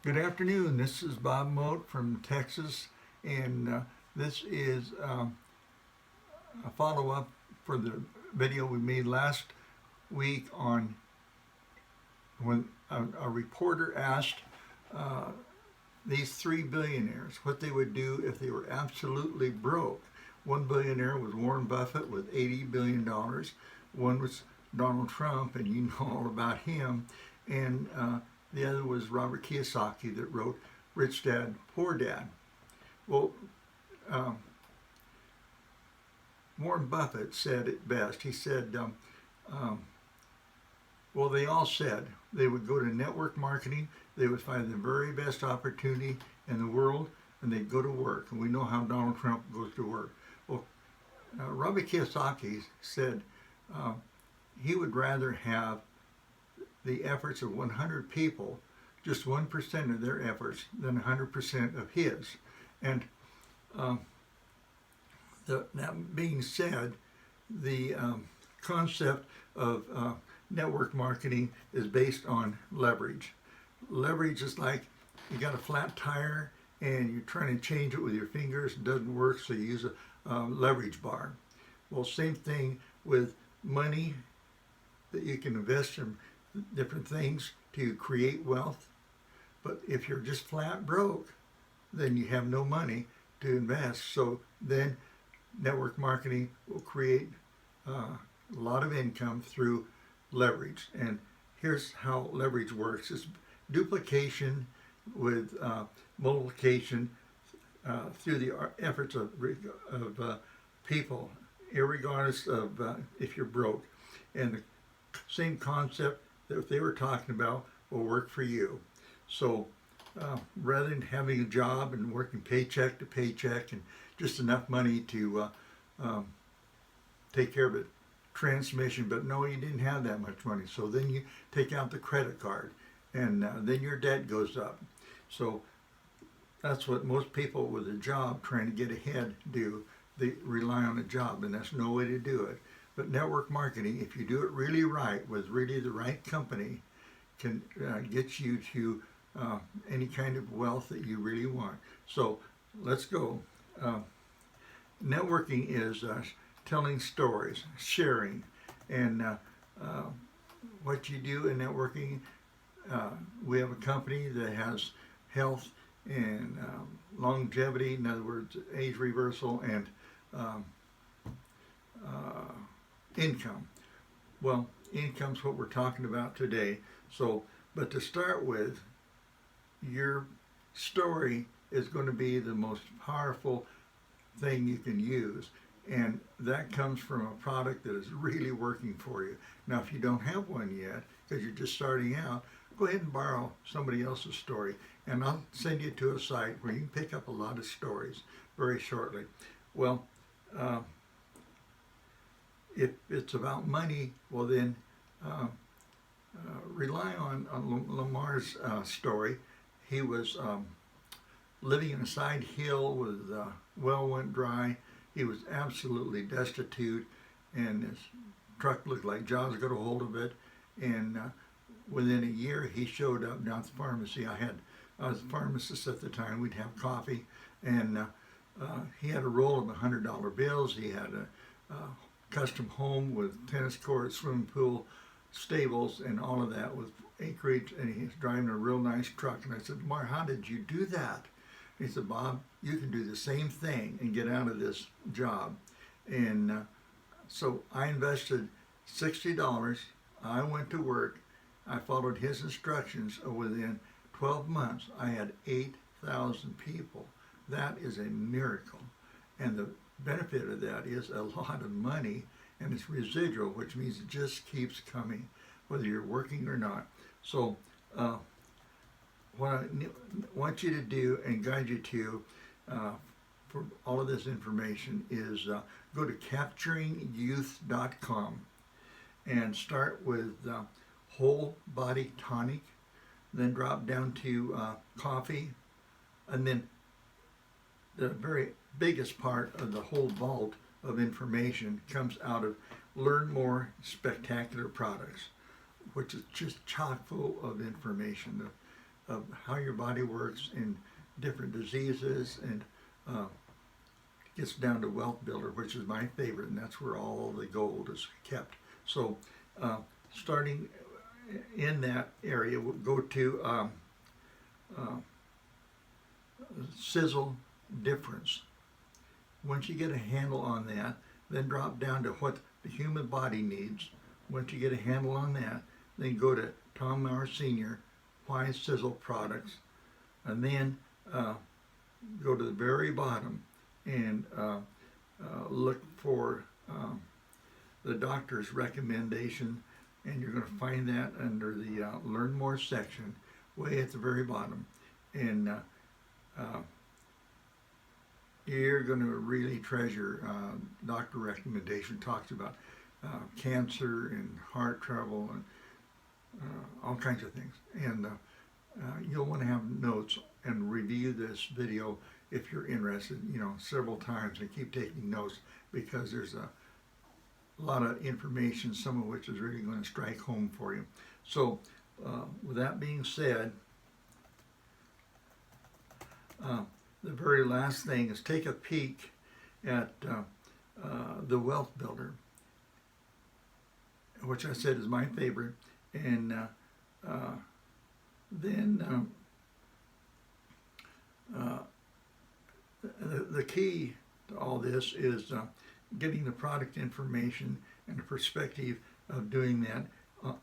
Good afternoon. This is Bob Moat from Texas, and this is a follow up for the video we made last week on when a reporter asked uh, these three billionaires what they would do if they were absolutely broke. One billionaire was Warren Buffett with $80 billion. One was Donald Trump, and you know all about him. And the other was Robert Kiyosaki that wrote Rich Dad, Poor Dad. Well, um, Warren Buffett said it best. He said, um, well, they all said they would go to network marketing, they would find the very best opportunity in the world, and they'd go to work. And we know how Donald Trump goes to work. Well, Robert Kiyosaki said uh, he would rather have the efforts of 100 people, just 1% of their efforts, than 100% of his. And um, that being said, the concept of network marketing is based on leverage. Leverage is like you got a flat tire and you're trying to change it with your fingers, it doesn't work, so you use a leverage bar. Well, same thing with money that you can invest in different things to create wealth. But if you're just flat broke, then you have no money to invest. So then network marketing will create a lot of income through leverage. And here's how leverage works: it's duplication with multiplication through the efforts of people, irregardless of if you're broke. And the same concept that they were talking about will work for you. So rather than having a job and working paycheck to paycheck and just enough money to take care of a transmission, but no, you didn't have that much money. So then you take out the credit card, and then your debt goes up. So that's what most people with a job trying to get ahead do. They rely on a job, and that's no way to do it. But network marketing, if you do it really right with really the right company, can get you to any kind of wealth that you really want. So let's go. Networking is telling stories, sharing, and what you do in networking. We have a company that has health and longevity, in other words, age reversal, and um, uh, income. Well, income's what we're talking about today. So, but to start with, your story is going to be the most powerful thing you can use. And that comes from a product that is really working for you. Now, if you don't have one yet, because you're just starting out, go ahead and borrow somebody else's story. And I'll send you to a site where you can pick up a lot of stories very shortly. Well, if it's about money, well then rely on Lamar's story. He was living in a side hill with well went dry. He was absolutely destitute, and his truck looked like Jaws got a hold of it. And within a year, he showed up down at the pharmacy. I was a pharmacist at the time. We'd have coffee, and he had a roll of $100 bills. He had a custom home with tennis court, swimming pool, stables, and all of that with acreage. And he's driving a real nice truck. And I said, Lamar, how did you do that? He said, Bob, you can do the same thing and get out of this job. And so I invested $60. I went to work. I followed his instructions. Within 12 months, I had 8,000 people. That is a miracle. And the benefit of that is a lot of money, and it's residual, which means it just keeps coming, whether you're working or not. So what I want you to do and guide you to for all of this information is go to capturingyouth.com and start with whole body tonic, then drop down to coffee, and then the very biggest part of the whole vault of information comes out of Learn More Spectacular Products, which is just chock full of information. of how your body works in different diseases, and gets down to Wealth Builder, which is my favorite, and that's where all the gold is kept. So starting in that area, we'll go to sizzle difference. Once you get a handle on that, then drop down to what the human body needs. Once you get a handle on that, then go to Tom Maurer Sr. Why Sizzle Products, and then go to the very bottom and look for the doctor's recommendation, and you're going to find that under the Learn More section, way at the very bottom. And you're going to really treasure doctor recommendation. Talks about cancer and heart trouble and all kinds of things. And you'll want to have notes and review this video if you're interested, several times, and keep taking notes, because there's a lot of information, some of which is really going to strike home for you. So with that being said, the very last thing is take a peek at the Wealth Builder, which I said is my favorite. And then the key to all this is getting the product information and the perspective of doing that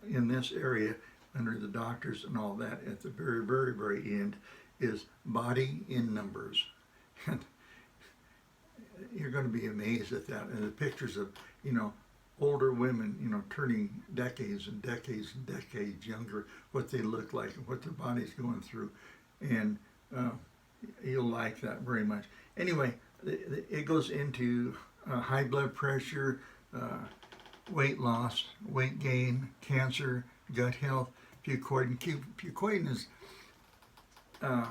in this area under the doctors and all that. At the very, very, very end is body in numbers. And you're going to be amazed at that. And the pictures of, older women, turning decades and decades and decades younger, what they look like and what their body's going through. And you'll like that very much. Anyway, it goes into high blood pressure, weight loss, weight gain, cancer, gut health, fucoidan. Fucoidan is a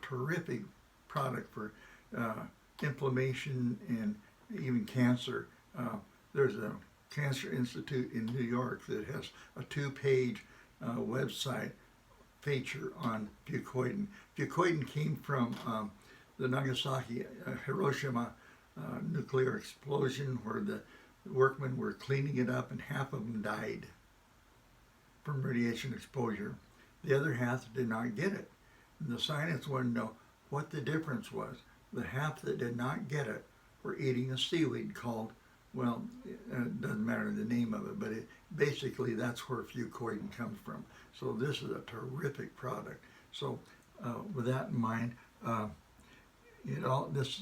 terrific product for inflammation and even cancer. There's a Cancer Institute in New York that has a 2-page website feature on fucoidan. Fucoidan came from the Nagasaki, Hiroshima nuclear explosion, where the workmen were cleaning it up and half of them died from radiation exposure. The other half did not get it. And the scientists wanted to know what the difference was. The half that did not get it were eating a seaweed called, well, it doesn't matter the name of it, but basically that's where fucoidan comes from. So this is a terrific product. So with that in mind, this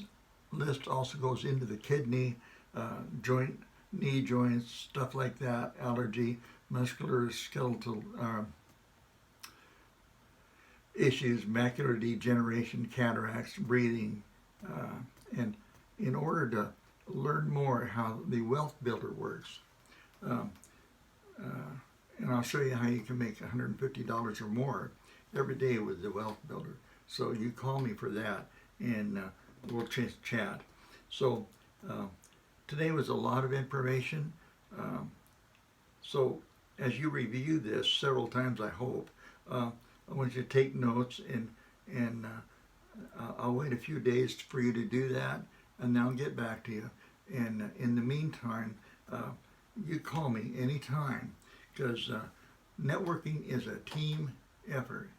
list also goes into the kidney, joint, knee joints, stuff like that, allergy, muscular, skeletal issues, macular degeneration, cataracts, breathing, and in order to learn more how the Wealth Builder works, and I'll show you how you can make $150 or more every day with the Wealth Builder. So you call me for that, and we'll chat. So today was a lot of information. So as you review this several times, I hope, I want you to take notes, and I'll wait a few days for you to do that, and then I'll get back to you. And in the meantime, you call me anytime, because networking is a team effort.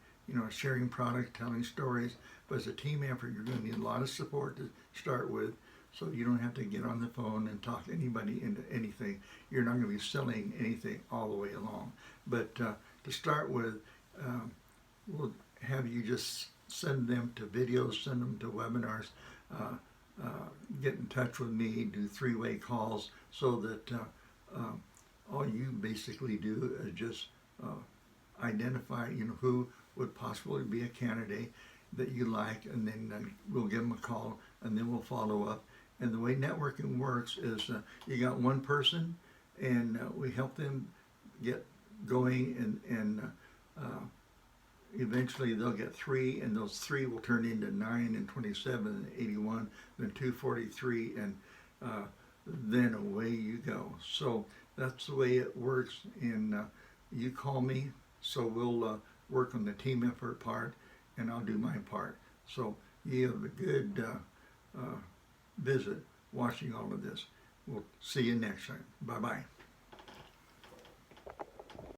Sharing products, telling stories, but it's a team effort. You're going to need a lot of support to start with, so you don't have to get on the phone and talk anybody into anything. You're not going to be selling anything all the way along. But to start with, we'll have you just send them to videos, send them to webinars, get in touch with me, do 3-way calls, so that all you basically do is just identify, who would possibly be a candidate that you like, and then we'll give them a call, and then we'll follow up. And the way networking works is you got one person, and we help them get going, and eventually they'll get 3, and those 3 will turn into 9 and 27 and 81, then 243, and then away you go. So that's the way it works. And you call me, so we'll work on the team effort part, and I'll do my part. So you have a good visit watching all of this. We'll see you next time. Bye-bye.